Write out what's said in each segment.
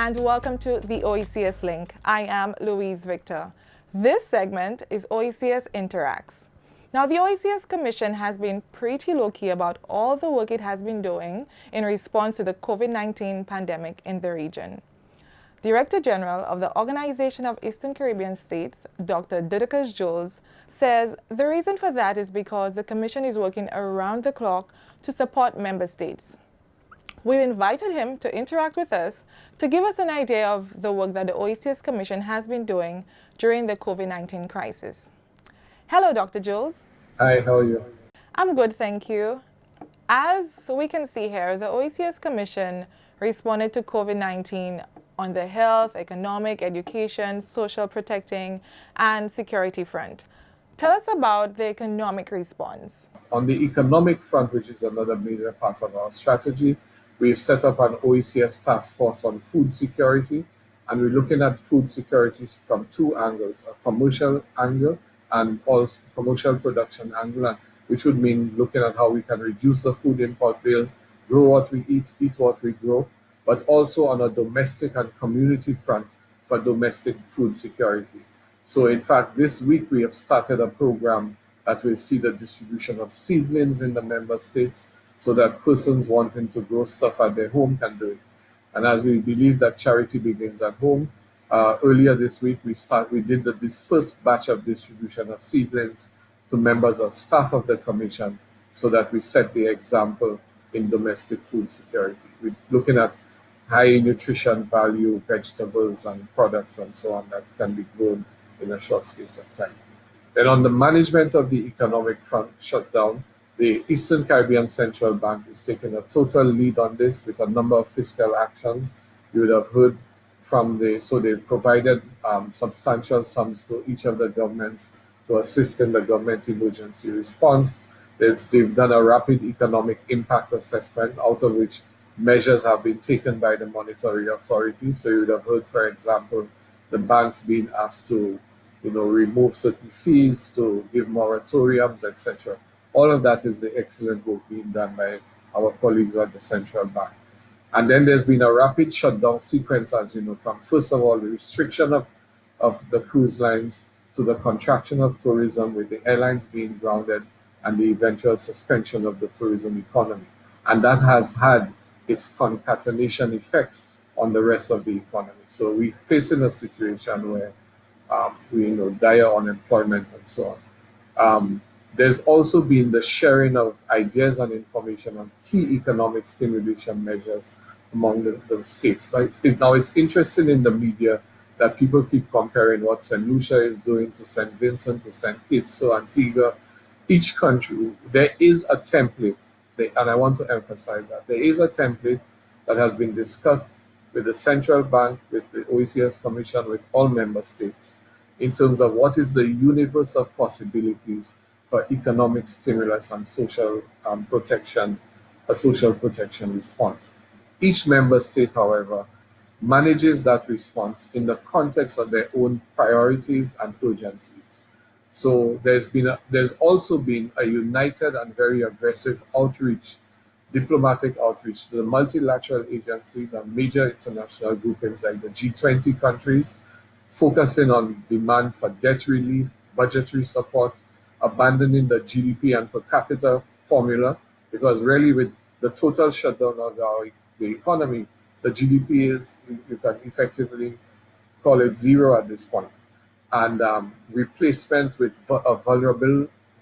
and welcome to the OECS link. I am Louise Victor. This segment is OECS Interacts. Now, the OECS Commission has been pretty low-key about all the work it has been doing in response to the COVID-19 pandemic in the region. Director General of the Organization of Eastern Caribbean States, Dr. judicial, says the reason for that is because the Commission is working around the clock to support member states. We've invited him to interact with us to give us an idea of the work that the OECS Commission has been doing during the COVID-19 crisis. Hello, Dr. Jules. Hi, how are you? I'm good, thank you. As we can see here, the OECS Commission responded to COVID-19 on the health, economic, education, social protecting, and security front. Tell us about the economic response. On the economic front, which is another major part of our strategy, we've set up an OECS task force on food security, and we're looking at food security from two angles, a commercial angle and also commercial production angle, which would mean looking at how we can reduce the food import bill, grow what we eat what we grow, but also on a domestic and community front for domestic food security. So in fact, this week we have started a program that will see the distribution of seedlings in the member states so that persons wanting to grow stuff at their home can do it. And as we believe that charity begins at home, earlier this week we did this first batch of distribution of seedlings to members of staff of the Commission so that we set the example in domestic food security. We're looking at high nutrition value vegetables and products and so on that can be grown in a short space of time. Then on the management of the economic front shutdown, the Eastern Caribbean Central Bank is taking a total lead on this with a number of fiscal actions. You would have heard from so they provided substantial sums to each of the governments to assist in the government emergency response. They've done a rapid economic impact assessment, out of which measures have been taken by the monetary authority. So you would have heard, for example, the banks being asked to remove certain fees, to give moratoriums, etc. All of that is the excellent work being done by our colleagues at the central bank. And then there's been a rapid shutdown sequence, as you know, from first of all, the restriction of the cruise lines to the contraction of tourism with the airlines being grounded and the eventual suspension of the tourism economy. And that has had its concatenation effects on the rest of the economy. So we're facing a situation where dire unemployment and so on. There's also been the sharing of ideas and information on key economic stimulation measures among the states. Now it's interesting in the media that people keep comparing what St. Lucia is doing to St. Vincent, to St. Kitts, to Antigua. Each country, there is a template, and I want to emphasize that there is a template that has been discussed with the central bank, with the OECS Commission, with all member states, in terms of what is the universe of possibilities for economic stimulus and social protection, a social protection response. Each member state, however, manages that response in the context of their own priorities and urgencies. So there's also been a united and very aggressive outreach, diplomatic outreach to the multilateral agencies and major international groupings like the G20 countries, focusing on demand for debt relief, budgetary support, abandoning the GDP and per capita formula, because really with the total shutdown of the economy, the GDP is, you can effectively call it zero at this point. And replacement with a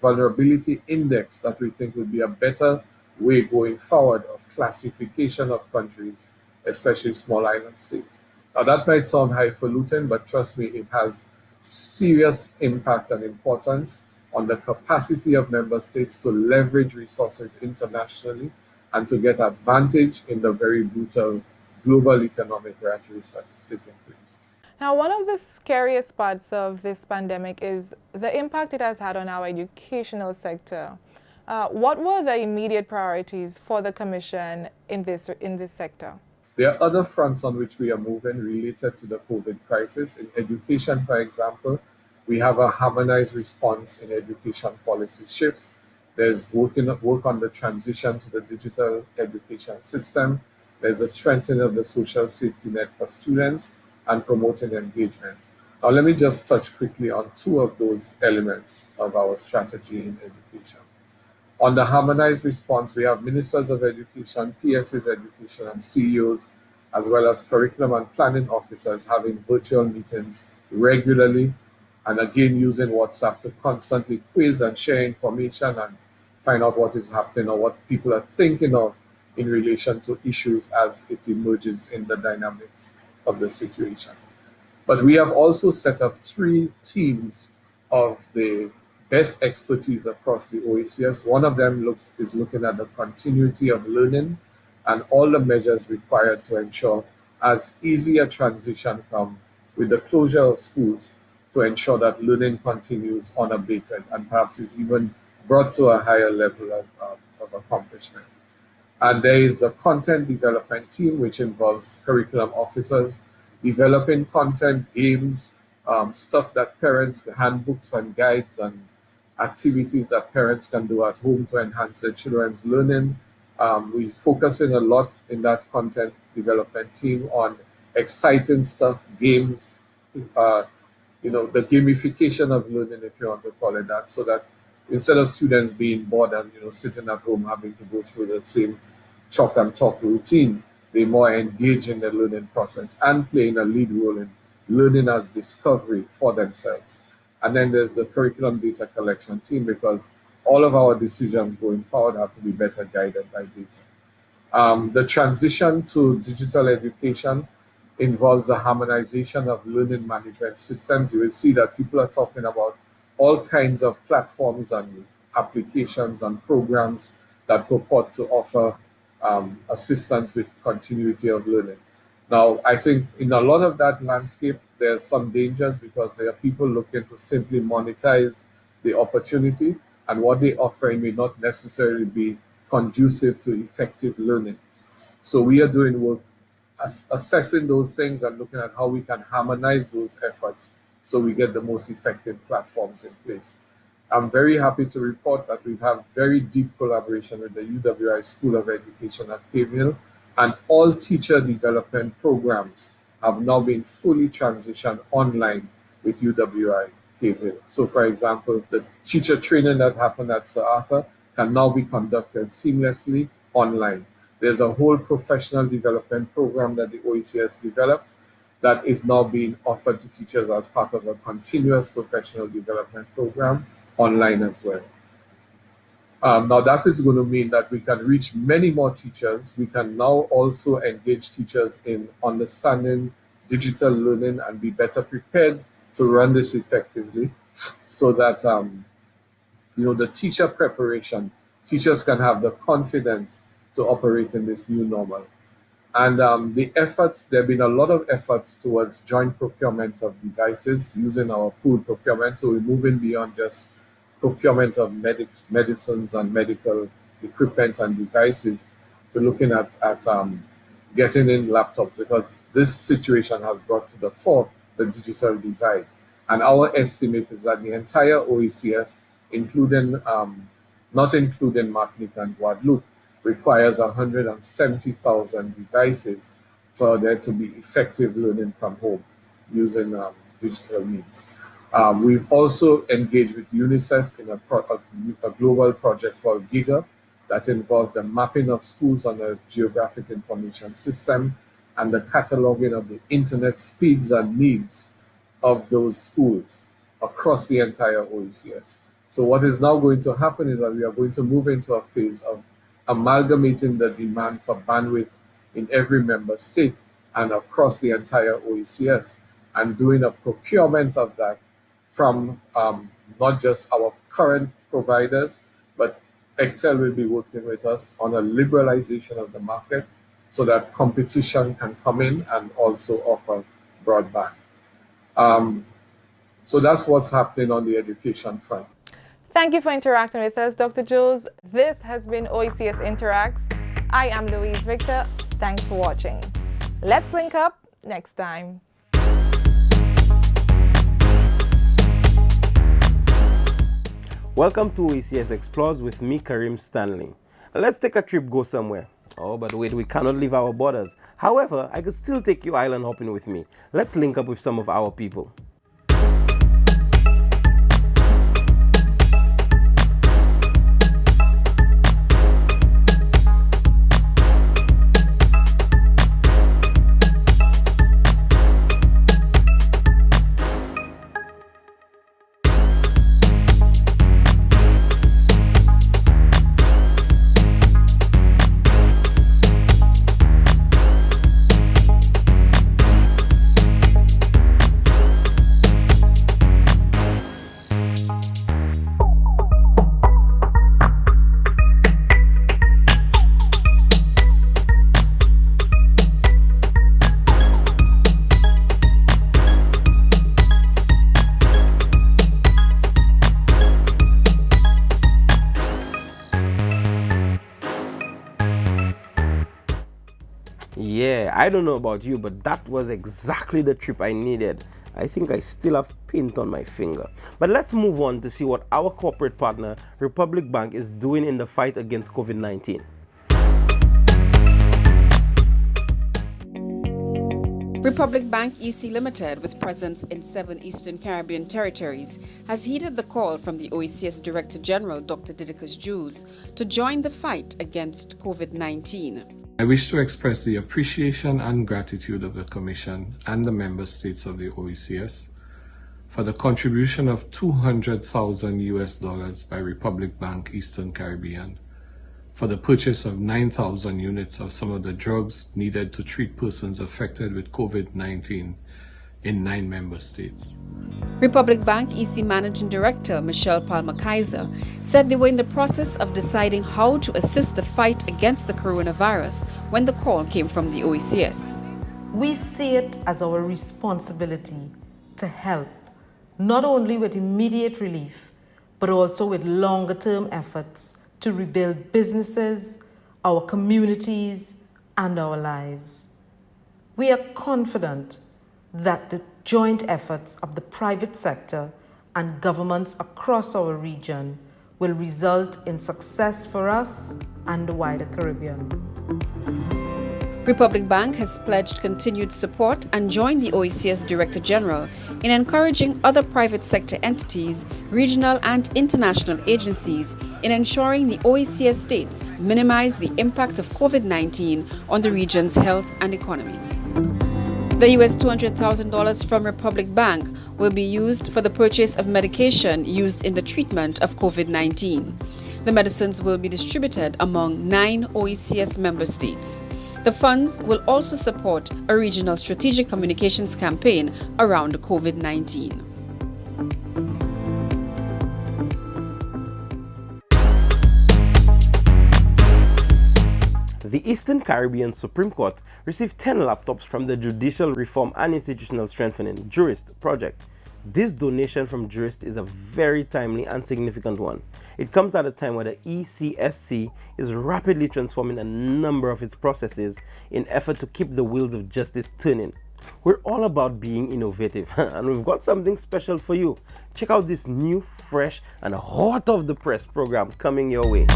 vulnerability index that we think would be a better way going forward of classification of countries, especially small island states. Now that might sound highfalutin, but trust me, it has serious impact and importance on the capacity of member states to leverage resources internationally and to get advantage in the very brutal global economic rat race that is taking place. Now, one of the scariest parts of this pandemic is the impact it has had on our educational sector. What were the immediate priorities for the Commission in this sector? There are other fronts on which we are moving related to the COVID crisis. In education, for example, we have a harmonized response in education policy shifts. There's work on the transition to the digital education system. There's a strengthening of the social safety net for students and promoting engagement. Now, let me just touch quickly on two of those elements of our strategy in education. On the harmonized response, we have ministers of education, PSAs education, and CEOs, as well as curriculum and planning officers having virtual meetings regularly, and again using WhatsApp to constantly quiz and share information and find out what is happening or what people are thinking of in relation to issues as it emerges in the dynamics of the situation. But we have also set up 3 teams of the best expertise across the OECS. One of them is looking at the continuity of learning and all the measures required to ensure as easy a transition from with the closure of schools to ensure that learning continues unabated and perhaps is even brought to a higher level of accomplishment. And there is the content development team, which involves curriculum officers, developing content, games, stuff that parents, handbooks and guides and activities that parents can do at home to enhance their children's learning. We're focusing a lot in that content development team on exciting stuff, games, the gamification of learning, if you want to call it that, so that instead of students being bored and sitting at home having to go through the same chalk and talk routine, they more engage in the learning process and playing a lead role in learning as discovery for themselves. And then there's the curriculum data collection team, because all of our decisions going forward have to be better guided by data. The transition to digital education involves the harmonization of learning management systems. You will see that people are talking about all kinds of platforms and applications and programs that purport to offer assistance with continuity of learning. Now, I think in a lot of that landscape, there's some dangers because there are people looking to simply monetize the opportunity, and what they're offering may not necessarily be conducive to effective learning. So we are doing work assessing those things and looking at how we can harmonize those efforts so we get the most effective platforms in place. I'm very happy to report that we've had very deep collaboration with the UWI School of Education at Cave Hill, and all teacher development programs have now been fully transitioned online with UWI Cave Hill. So for example, the teacher training that happened at Sir Arthur can now be conducted seamlessly online. There's a whole professional development program that the OECS developed that is now being offered to teachers as part of a continuous professional development program online as well. Now that is going to mean that we can reach many more teachers. We can now also engage teachers in understanding digital learning and be better prepared to run this effectively, so that the teacher preparation, teachers can have the confidence to operate in this new normal. And there have been a lot of efforts towards joint procurement of devices using our pooled procurement. So we're moving beyond just procurement of medicines and medical equipment and devices to looking at getting in laptops, because this situation has brought to the fore the digital divide. And our estimate is that the entire OECS, including not including Martinique and Guadeloupe, requires 170,000 devices for there to be effective learning from home using digital means. We've also engaged with UNICEF in a global project called GIGA that involved the mapping of schools on a geographic information system and the cataloging of the internet speeds and needs of those schools across the entire OECS. So what is now going to happen is that we are going to move into a phase of amalgamating the demand for bandwidth in every member state and across the entire OECS, and doing a procurement of that from not just our current providers, but Excel will be working with us on a liberalization of the market so that competition can come in and also offer broadband. So that's what's happening on the education front. Thank you for interacting with us, Dr. Jules. This has been OECS Interacts. I am Louise Victor. Thanks for watching. Let's link up next time. Welcome to OECS Explores with me, Karim Stanley. Let's take a trip, go somewhere. Oh, but wait, we cannot leave our borders. However, I could still take you island hopping with me. Let's link up with some of our people. Yeah, I don't know about you, but that was exactly the trip I needed. I think I still have paint on my finger. But let's move on to see what our corporate partner, Republic Bank, is doing in the fight against COVID-19. Republic Bank EC Limited, with presence in 7 Eastern Caribbean territories, has heeded the call from the OECS Director General, Dr. Didicus Jules, to join the fight against COVID-19. I wish to express the appreciation and gratitude of the Commission and the member states of the OECS for the contribution of $200,000 by Republic Bank Eastern Caribbean for the purchase of 9,000 units of some of the drugs needed to treat persons affected with COVID-19 in 9 member states. Republic Bank EC Managing Director Michelle Palmer-Kaiser said they were in the process of deciding how to assist the fight against the coronavirus when the call came from the OECS. We see it as our responsibility to help, not only with immediate relief, but also with longer-term efforts to rebuild businesses, our communities, and our lives. We are confident that the joint efforts of the private sector and governments across our region will result in success for us and the wider Caribbean. Republic Bank has pledged continued support and joined the OECS Director General in encouraging other private sector entities, regional and international agencies in ensuring the OECS states minimize the impact of COVID-19 on the region's health and economy. The US $200,000 from Republic Bank will be used for the purchase of medication used in the treatment of COVID-19. The medicines will be distributed among 9 OECS member states. The funds will also support a regional strategic communications campaign around COVID-19. The Eastern Caribbean Supreme Court received 10 laptops from the Judicial Reform and Institutional Strengthening Jurist project. This donation from Jurist is a very timely and significant one. It comes at a time where the ECSC is rapidly transforming a number of its processes in effort to keep the wheels of justice turning. We're all about being innovative, and we've got something special for you. Check out this new, fresh, and hot off the press program coming your way.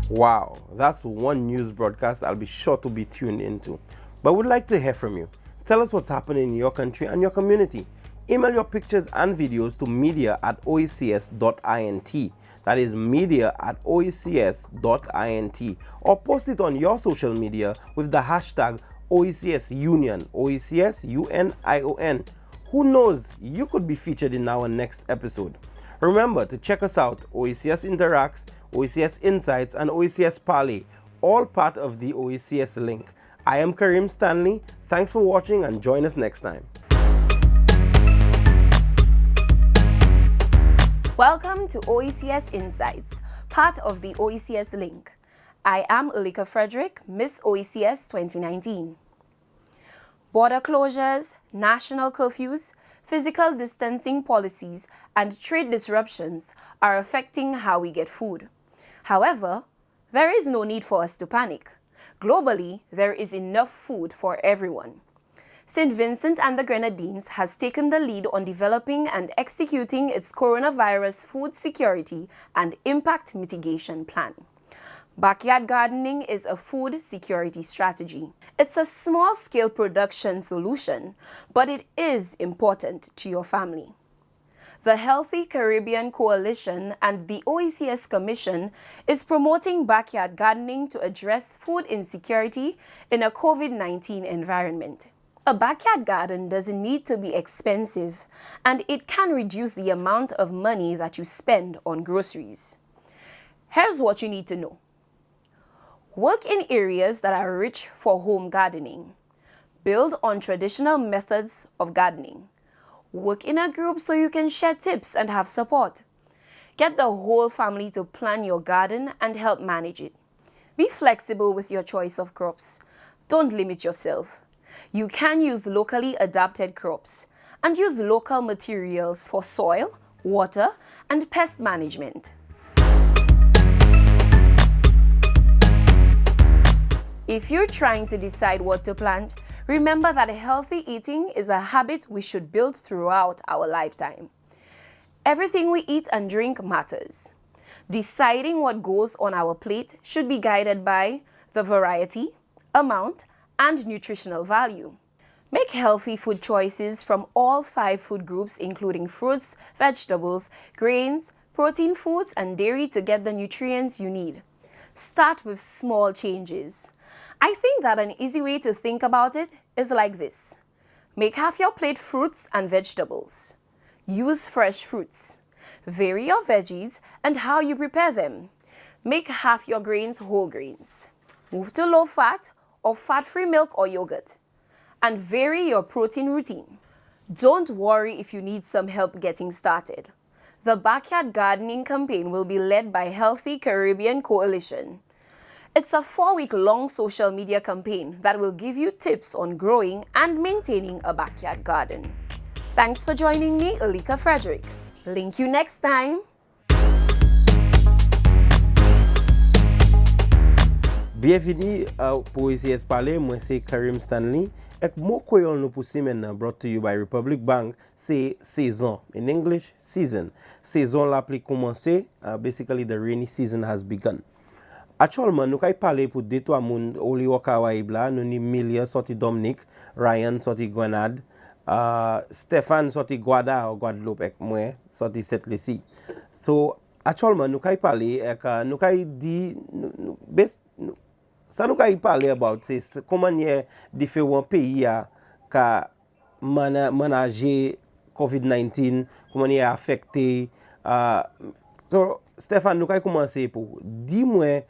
Wow, that's one news broadcast I'll be sure to be tuned into. But we'd like to hear from you. Tell us what's happening in your country and your community. Email your pictures and videos to media@oecs.int. That is media@oecs.int, or post it on your social media with the hashtag OECS Union, OECS UNION. Who knows, you could be featured in our next episode. Remember to check us out: OECS Interacts, OECS Insights, and OECS Parley, all part of the OECS link. I am Karim Stanley. Thanks for watching and join us next time. Welcome to OECS Insights, part of the OECS link. I am Ulika Frederick, Miss OECS 2019. Border closures, national curfews, physical distancing policies, and trade disruptions are affecting how we get food. However, there is no need for us to panic. Globally, there is enough food for everyone. St. Vincent and the Grenadines has taken the lead on developing and executing its coronavirus food security and impact mitigation plan. Backyard gardening is a food security strategy. It's a small-scale production solution, but it is important to your family. The Healthy Caribbean Coalition and the OECS Commission is promoting backyard gardening to address food insecurity in a COVID-19 environment. A backyard garden doesn't need to be expensive, and it can reduce the amount of money that you spend on groceries. Here's what you need to know. Work in areas that are rich for home gardening. Build on traditional methods of gardening. Work in a group so you can share tips and have support. Get the whole family to plan your garden and help manage it. Be flexible with your choice of crops. Don't limit yourself. You can use locally adapted crops and use local materials for soil, water, and pest management. If you're trying to decide what to plant, remember that healthy eating is a habit we should build throughout our lifetime. Everything we eat and drink matters. Deciding what goes on our plate should be guided by the variety, amount, and nutritional value. Make healthy food choices from all 5 food groups, including fruits, vegetables, grains, protein foods, and dairy to get the nutrients you need. Start with small changes. I think that an easy way to think about it is like this. Make half your plate fruits and vegetables. Use fresh fruits. Vary your veggies and how you prepare them. Make half your grains whole grains. Move to low fat or fat-free milk or yogurt. And vary your protein routine. Don't worry if you need some help getting started. The Backyard Gardening campaign will be led by Healthy Caribbean Coalition. It's a 4-week-long social media campaign that will give you tips on growing and maintaining a backyard garden. Thanks for joining me, Ulika Frederick. Link you next time. Bienvenue pour OECS Parler. Moi c'est Karim Stanley. Et mon koyol nou pou simen brought to you by Republic Bank, c'est saison. In English, season. Saison la pli komanse, basically the rainy season has begun. Actuellement, nous kay parler pour 2-3 moun oli wakawaib la, nous ni Milia sorti Dominique, Ryan sorti Grenade, Stéphane sorti Guada ou Guadeloupe ek moi sorti Saint-Lucie. So, actuellement, nous kay parler ek nous kay di ça nous kay parler about c'est comment y différents pays a ka manager COVID-19, comment y affecté so Stéphane, nous kay commencer pour dis-moi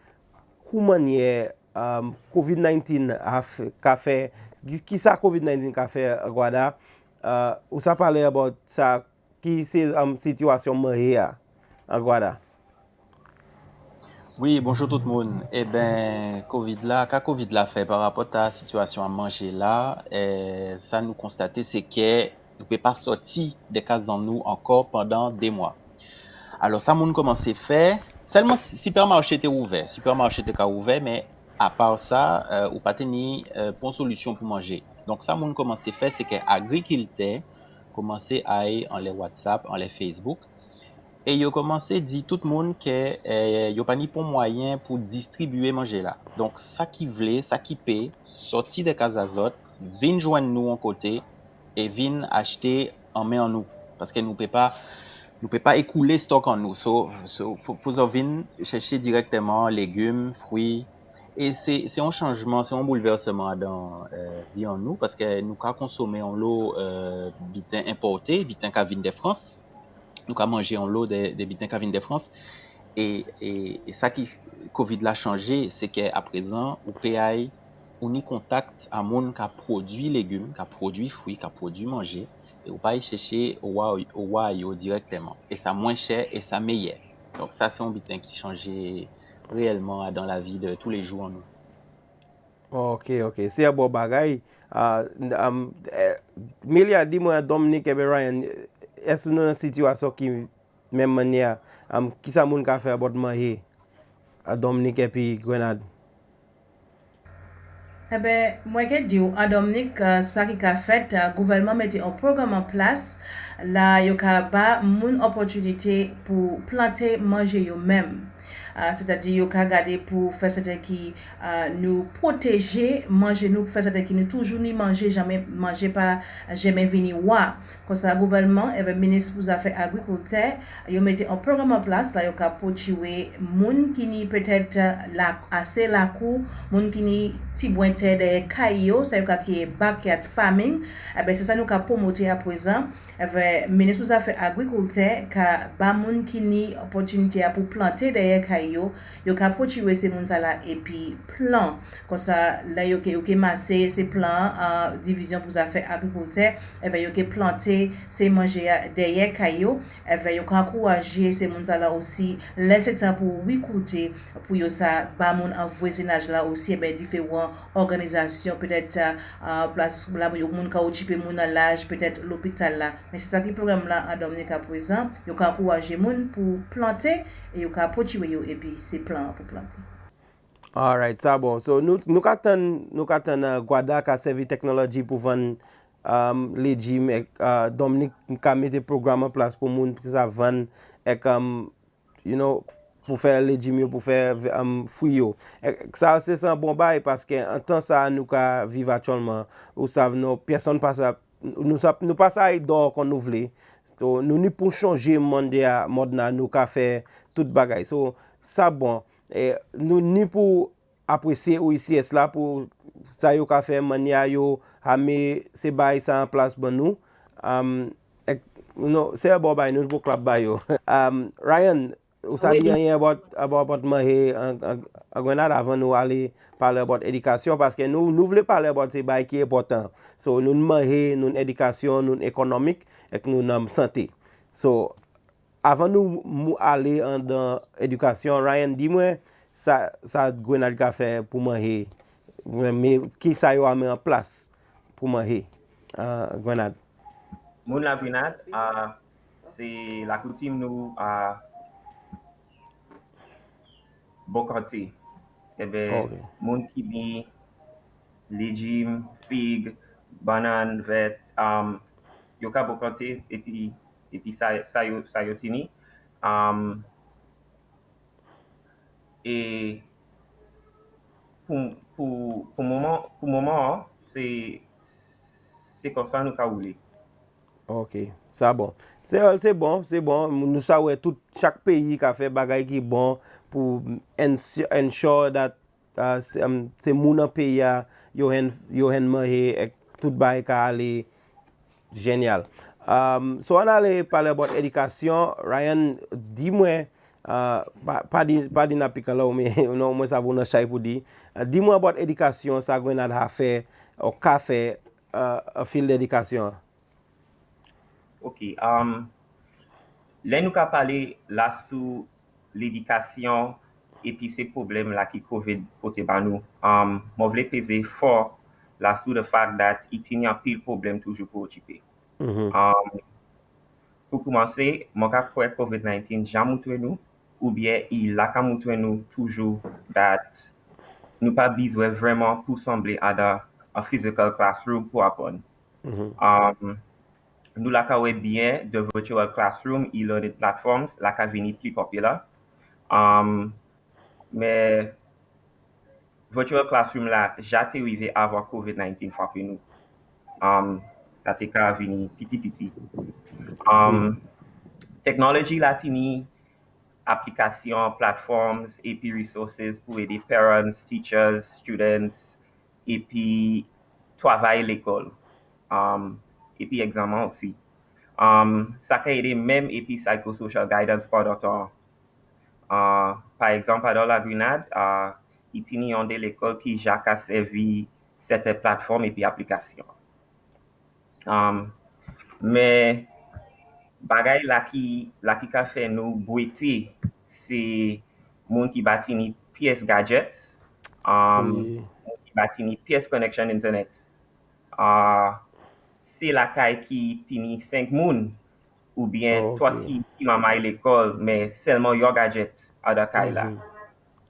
comment y COVID-19 a fait qui ça COVID-19 a fait Guada ou ça parler about ça qui c'est situation mariée à Guada. Oui, bonjour tout le monde. Eh bien, COVID l'a fait par rapport à la situation à manger là, ça nous constater c'est que nous ne pouvons pas sortir des cases en nous encore pendant des mois. Alors ça, nous commence à faire, seulement supermarché était ouvert, mais à part ça, ou pas tenir bonne solution pour manger. Donc ça, nous commence à faire, c'est que agriculteurs commencent à aller en les WhatsApp, en les Facebook. Et ils ont commencé à dire tout le monde que ils n'ont pas ni pour moyen pour distribuer manger là. Donc ça qui voulait, ça qui paye, sortir des cases azote, viennent joindre nous en côté et viennent acheter en main en nous parce que nous nous peut pas écouler stock en nous. Faut venir chercher directement légumes, fruits. Et c'est un changement, c'est un bouleversement dans vie en nous parce que nous avons consommé en l'eau bitin importé, bitin qui vient de France. Nous avons mangé en l'eau des bitins qui viennent de France. Et ça qui COVID l'a changé, c'est qu'à présent, au PAI, on y contact à monde qui a produit légumes, qui a produit fruits, qui a produit manger, et on pas y chercher au Wayo directement. Et ça moins cher et ça meilleur. Donc ça, c'est un bitin qui changeait réellement dans la vie de tous les jours en nous. Ok, c'est un bon bagay. Melia, dis-moi, Dominique et Ryan, est-ce que nous avons une situation qui, même manière, qui ça moun ka faire about manger à Dominique et puis Grenade? Eh ben, moi, je dis à Dominique, ça qui a fait, le gouvernement mettait un programme en place, là, il y a une opportunité pour planter, manger eux-mêmes. C'est-à-dire, il y a garder pour faire ce qui nous protéger, manger nous, faire ce qui nous toujours ni manger, jamais manger pas, jamais venir voir. Comme ça, le gouvernement et le ministre des Affaires agriculture, il mettait un programme en place, là, il y a pour tuer moun qui ni peut-être assez la cour, moun qui ni ti bointe de caillou, ça y a qui est backyard farming, eh ben c'est ça nous qu'a promoté à présent avec ministre des Affaires agriculture ka ba moun qui ni opportunité pour planter des caillou, yo ka potiwe ces moun là et puis plan comme ça là yo ke masser ces plans en division pour affaires agriculture, eh ben yo ke planter c'est manger des caillou, eh ben yo ka encourager ces moun là aussi laisser temps pour écouter pour yo ça ba moun en voisinage là aussi eh ben différents organisations peut-être place là yo moun ka occuper moun à l'âge peut-être l'hôpital là mais c'est ça qui programme là à Dominique à présent yo ka encourager moun pour planter et yo ka potiwe yo et puis c'est plan pour planter. Alright, ça bon. So nous katan Guada ka servi technology pour vendre légumes Dominique ka mette programme en place pour moun qui ça vendre et you know pour faire légumes pour faire fruits yo. Ça c'est un bon bail parce que en temps ça nous ka vivre actuellement ou savent nos personne pas ça nous pas ça d'or qu'on nous voulait. So nous ni pour changer monde nous ka faire toute bagaille. So ça bon. Et nous ni pour apprécier OECS là pour ça yo ka faire mania yo ame se bay ça en place pour nous c'est un bon bail nous pour club bail yo Ryan vous savez rien about manger en Grenade avant nous aller parler about éducation parce que nous voulons parler about ces bail qui est important so nous manger nous éducation nous économique et nous santé so avant nous aller dans l'éducation, Ryan, dis-moi, ça Grenade a fait pour manger, mais qui ça y a mis en place pour manger, Grenade? Moun la Grenade, c'est la coutume nous à Bokante. Eh bien, moun qui dit légumes, figues, bananes, vertes, yoka Bokante et puis ça yo tini. Et pour moment, c'est comme ça nous ka roulé. Ok, ça bon. C'est bon. Nous savons tout chaque pays qui a fait bagay qui bon pour ensure that c'est mon pays yo hen manger tout bagay ka aller génial. So on allait parler about éducation. Ryan, dis-moi pas di na pika là mais non moi ça vous chay pour dire. Dis-moi about éducation ça Grenade a fait au café fil d'éducation. Ok, là nous avons parlé là sur l'éducation et puis ces problèmes là qui COVID côté ba nous. Moi voulais peser fort là sur le fait qu'il y a un pile problème toujours pour occuper. Pour commencer, moi ka croire COVID-19 jamais montré nous ou bien il a montré nous toujours that nous pas besoin vraiment pour sembler à un physical classroom pour apprendre. Nous la ka bien de virtual classroom e-learning platforms la ka vini plus populaire. Mais virtual classroom là j'étais arrivé avant COVID-19 frappé nous. Ça te ka vini petit. Technology latini, application, platforms, et puis resources pour aider parents, teachers, students, et puis travail l'école. Et puis examen aussi. Ça peut aider même et puis psychosocial guidance pendant temps. Par exemple, dans la Grenade, il y a de l'école qui a servi cette plateforme et puis application. Mais bagay la ki ka fait nous boiter, c'est moun qui bâti ni pièce gadget, Oui. moun qui bâti ni pièce connection internet. C'est la caille qui tini 5 moun ou bien Ok. toi qui maman l'école mais seulement your gadget à la caille là. Ouais.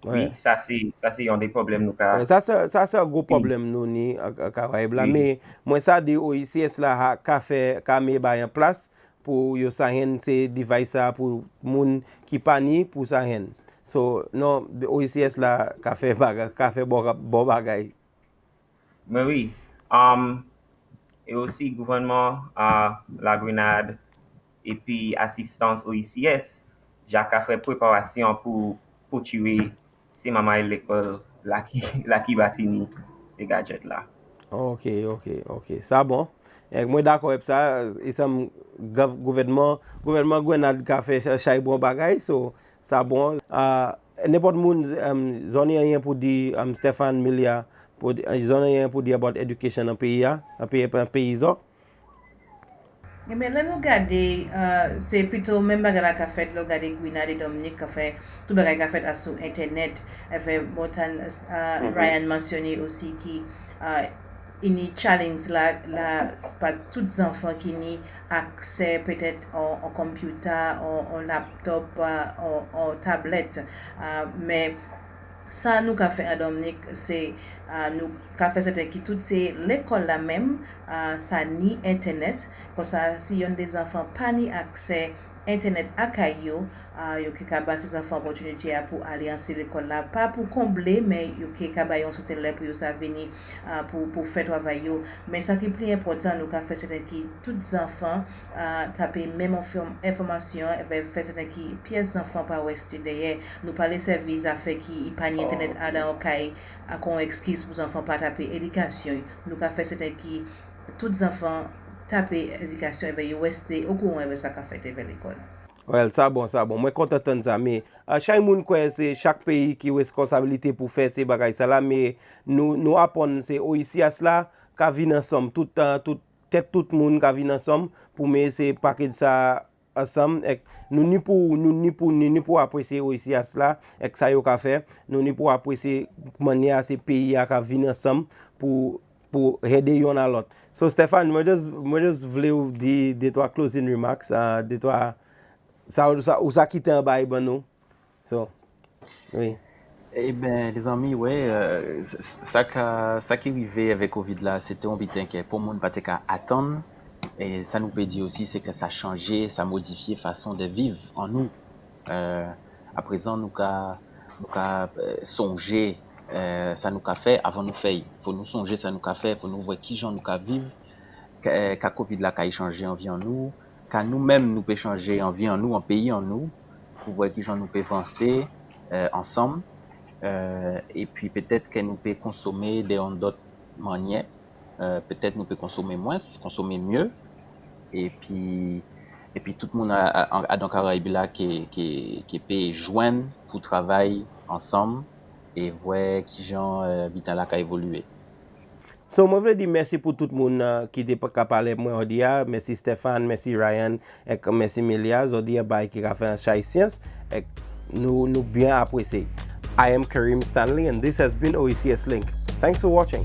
Oui, ça c'est un des problèmes nous ka. Ouais, ça c'est un gros problème nous ni à Caraïbes là, mais moi ça dit OECS là ka met ba en place pour yo sahen ces device ça pour moun qui pa ni pour sahen. So non OECS là ka fait bon bagay. Mais oui, et aussi gouvernement la Grenade et puis assistance OECS, j'ai fait préparation pour tuer ces mamans à l'école là qui bâtit ces gadgets là. Ok. Ça bon. Moi d'accord avec ça. Et ça gouvernement Grenade ka fait chay bon bagay. So ça bon. N'importe moun zone rien pour dire Stéphane Milia pour zone rien pour dire about education en pays ça. Mais là, nous regardons, c'est plutôt même bagay qu'a fait, nous regardons Grenade et Dominique qu'a fait, tout bagay qu'a fait sur Internet. Avec Ryan mentionné aussi qui il y a challenge là, pas tous les enfants qui ont accès peut-être en computer, en laptop, en tablette, mais ça nous qu'a fait à Dominique c'est nous qu'a fait c'était qui tout c'est l'école là même ça ni internet pour ça si y a des enfants pas ni accès internet à Kayo yo ki ka ba ces enfants opportunité pour aller en l'école là pas pour combler mais yo ki ka ba yon sorte là pour yo ça venir pour faire travail yo mais ça qui est plus important nous qu'a fait c'était qui tous les enfants taper même information avec faire c'était qui pièces enfants pas ouest derrière nous parler service à faire qui pas ni internet à dans kay à qu'on excuse pour enfants pas taper éducation nous qu'a fait c'était qui tous les enfants taper éducation avec ouest au courant avec ça qu'a fait avec l'école. Well, ça bon. Moi content de ça mais chaque monde quoi c'est chaque pays qui a responsabilité pour faire ces bagages ça là mais nous apprenons c'est OECS là qui vient ensemble tout le monde qui vient ensemble pour mettre ces paquets ça ensemble et nous ni pour apprécier OECS là et ça yo ka fait nous ni pour apprécier manière ces pays à venir ensemble pour aider yon à l'autre. So Stéphane, moi just voulais dire des trois closing remarks des trois ça quitte en bas nous. So oui. Eh bien, les amis, ouais, ça qui arrivait avec Covid là, c'était un bitin que pour monde pas qu'à attendre. Et ça nous peut dire aussi, c'est que ça a changé, ça a modifié façon de vivre en nous. À présent, nous qu'à songer, ça nous qu'a fait avant nous faire. Pour nous songer, ça nous qu'a fait, pour nous voir qui gens nous qu'a vivre, qu'à Covid là, qu'a changé en vie en nous, qu'à nous-mêmes nous peut changer en vie en nous, en pays en nous, pour voir qui gens nous peut penser ensemble. Et puis peut-être que nous peut consommer d'autres manières. Peut-être nous peut consommer moins, consommer mieux. Et puis tout le monde a dans Caraïbes là qui peut joindre pour travailler ensemble et voir qui gens vite là qui évoluer. So, moi, je veux dire merci pour tout le monde qui était pas parler avec moi aujourd'hui. Merci Stéphane, merci Ryan, et merci Melia. Aujourd'hui, qui a fait un chai science. Et nous bien apprécié. I am Kareem Stanley, and this has been OECS Link. Thanks for watching.